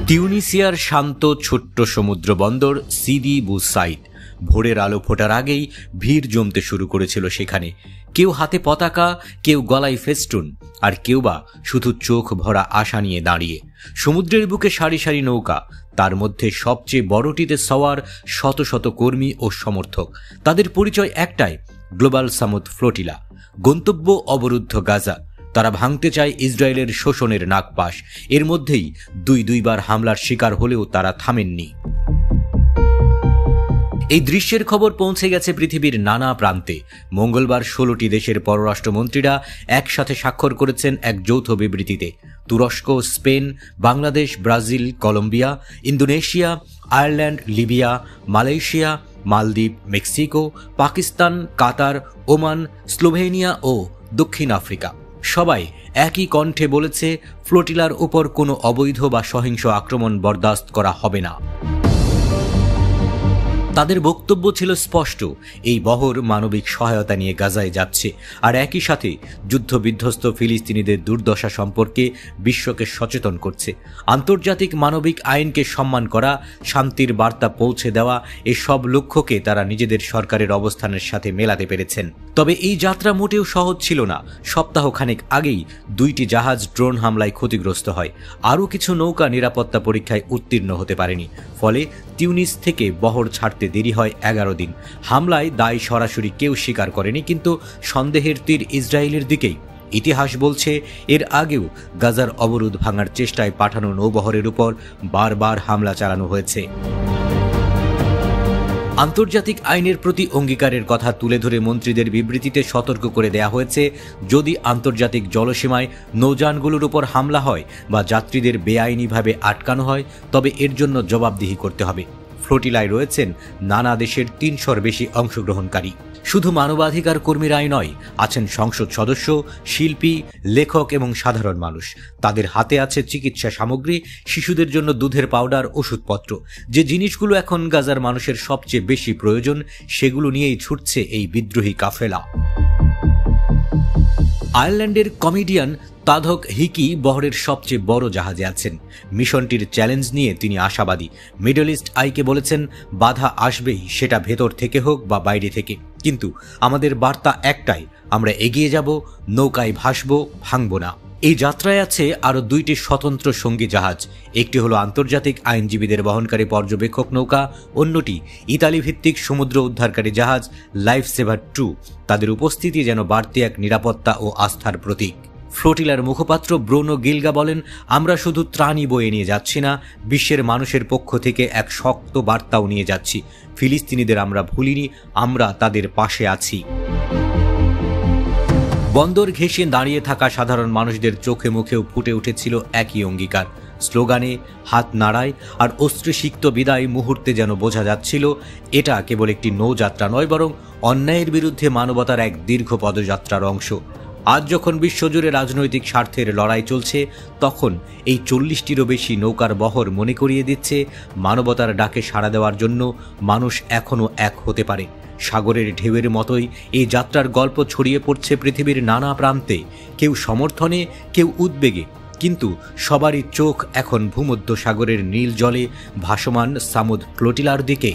তিউনিসিয়ার শান্ত ছোট্ট সমুদ্র বন্দর সিদি বু সাইদ ভোরের আলো ফোটার আগেই ভিড় জমতে শুরু করেছিল সেখানে। কেউ হাতে পতাকা, কেউ গলায় ফেস্টুন, আর কেউ বা শুধু চোখ ভরা আশা নিয়ে দাঁড়িয়ে। সমুদ্রের বুকে সারি সারি নৌকা, তার মধ্যে সবচেয়ে বড়টিতে সওয়ার শত শত কর্মী ও সমর্থক। তাদের পরিচয় একটাই, গ্লোবাল সামুদ ফ্লোটিলা। গন্তব্য অবরুদ্ধ গাজা। তারা ভাঙতে চায় ইসরায়েলের শোষণের নাগপাশ। এর মধ্যেই দুইবার হামলার শিকার হলেও তারা থামেননি। এই দৃশ্যের খবর পৌঁছে গেছে পৃথিবীর নানা প্রান্তে। মঙ্গলবার 16টি দেশের পররাষ্ট্রমন্ত্রীরা একসাথে স্বাক্ষর করেছেন এক যৌথ বিবৃতিতে। তুরস্ক, Spain, Bangladesh, Brazil, Colombia, Indonesia, Ireland, Libya, Malaysia, মালদ্বীপ, Mexico, Pakistan, Qatar, Oman, Slovenia ও দক্ষিণ আফ্রিকা সবাই একই কণ্ঠে বলেছে, ফ্লোটিলার উপর কোনো অবৈধ বা সহিংস আক্রমণ বরদাস্ত করা হবে না। তাদের বক্তব্য ছিল স্পষ্ট, এই বহর মানবিক সহায়তা নিয়ে গাজায় যাচ্ছে, আর একই সাথে যুদ্ধবিধ্বস্ত ফিলিস্তিনিদের দুর্দশা সম্পর্কে বিশ্বকে সচেতন করছে। আন্তর্জাতিক মানবিক আইনকে সম্মান করা, শান্তির বার্তা পৌঁছে দেওয়া, এসব লক্ষ্যকে তারা নিজেদের সরকারের অবস্থানের সাথে মেলাতে পেরেছেন। তবে এই যাত্রা মোটেও সহজ ছিল না। সপ্তাহখানেক আগেই 2টি জাহাজ ড্রোন হামলায় ক্ষতিগ্রস্ত হয়। আরও কিছু নৌকা নিরাপত্তা পরীক্ষায় উত্তীর্ণ হতে পারেনি। ফলে তিউনিস থেকে বহর ছাড়তে দেরি হয় 11 দিন। হামলায় দায় সরাসরি কেউ স্বীকার করেনি, কিন্তু সন্দেহের তীর ইসরায়েলের দিকেই। ইতিহাস বলছে, এর আগেও গাজার অবরোধ ভাঙার চেষ্টায় পাঠানো নৌবহরের উপর বারবার হামলা চালানো হয়েছে। আন্তর্জাতিক আইনের প্রতি অঙ্গীকারের কথা তুলে ধরে মন্ত্রীদের বিবৃতিতে সতর্ক করে দেয়া হয়েছে, যদি আন্তর্জাতিক জলসীমায় নৌযানগুলোর উপর হামলা হয় বা যাত্রীদের বেআইনিভাবে আটকানো হয়, তবে এর জন্য জবাবদিহি করতে হবে। ফ্লোটিলায় রয়েছেন নানা দেশের 300-র বেশি অংশগ্রহণকারী। শুধু মানবাধিকার কর্মীরাই নয়, আছেন সংসদ সদস্য, শিল্পী, লেখক এবং সাধারণ মানুষ। তাদের হাতে আছে চিকিৎসা সামগ্রী, শিশুদের জন্য দুধের পাউডার, ওষুধপত্র। যে জিনিসগুলো এখন গাজার মানুষের সবচেয়ে বেশি প্রয়োজন, সেগুলো নিয়েই ছুটছে এই বিদ্রোহী কাফেলা। আয়ারল্যান্ডের কমেডিয়ান তাধক হিকি বহরের সবচেয়ে বড় জাহাজে আছেন। মিশনটির চ্যালেঞ্জ নিয়ে তিনি আশাবাদী। মিডল ইস্ট আইকে বলেছেন, বাধা আসবেই, সেটা ভেতর থেকে হোক বা বাইরে থেকে, কিন্তু আমাদের বার্তা একটাই, আমরা এগিয়ে যাব, নৌকায় ভাসব, ভাঙব না। এই যাত্রায় আছে আরও 2টি স্বতন্ত্র সঙ্গী জাহাজ। একটি হলো আন্তর্জাতিক আইনজীবীদের বহনকারী পর্যবেক্ষক নৌকা, অন্যটি ইতালি ভিত্তিক সমুদ্র উদ্ধারকারী জাহাজ লাইফ সেভার 2। তাদের উপস্থিতি যেন বাড়তি এক নিরাপত্তা ও আস্থার প্রতীক। ফ্লোটিলার মুখপাত্র ব্রুনো গিলগা বলেন, আমরা শুধু ত্রাণই বয়ে নিয়ে যাচ্ছি না, বিশ্বের মানুষের পক্ষ থেকে এক শক্ত বার্তাও নিয়ে যাচ্ছি। ফিলিস্তিনিদের আমরা ভুলিনি, আমরা তাদের পাশে আছি। বন্দর ঘেঁষে দাঁড়িয়ে থাকা সাধারণ মানুষদের চোখে মুখেও ফুটে উঠেছিল একই অঙ্গীকার। স্লোগানে, হাত নাড়ায় আর অশ্রুসিক্ত বিদায় মুহূর্তে যেন বোঝা যাচ্ছিল, এটা কেবল একটি নৌযাত্রা নয়, বরং অন্যায়ের বিরুদ্ধে মানবতার এক দীর্ঘ পদযাত্রার অংশ। আজ যখন বিশ্বজুড়ে রাজনৈতিক স্বার্থের লড়াই চলছে, তখন এই 40টিরও বেশি নৌকার বহর মনে করিয়ে দিচ্ছে, মানবতার ডাকে সাড়া দেওয়ার জন্য মানুষ এখনও এক হতে পারে। সাগরের ঢেউয়ের মতোই এই যাত্রার গল্প ছড়িয়ে পড়ছে পৃথিবীর নানা প্রান্তে, কেউ সমর্থনে, কেউ উদ্বেগে, কিন্তু সবারই চোখ এখন ভূমধ্য সাগরের নীল জলে ভাসমান সামুদ ফ্লোটিলার দিকে।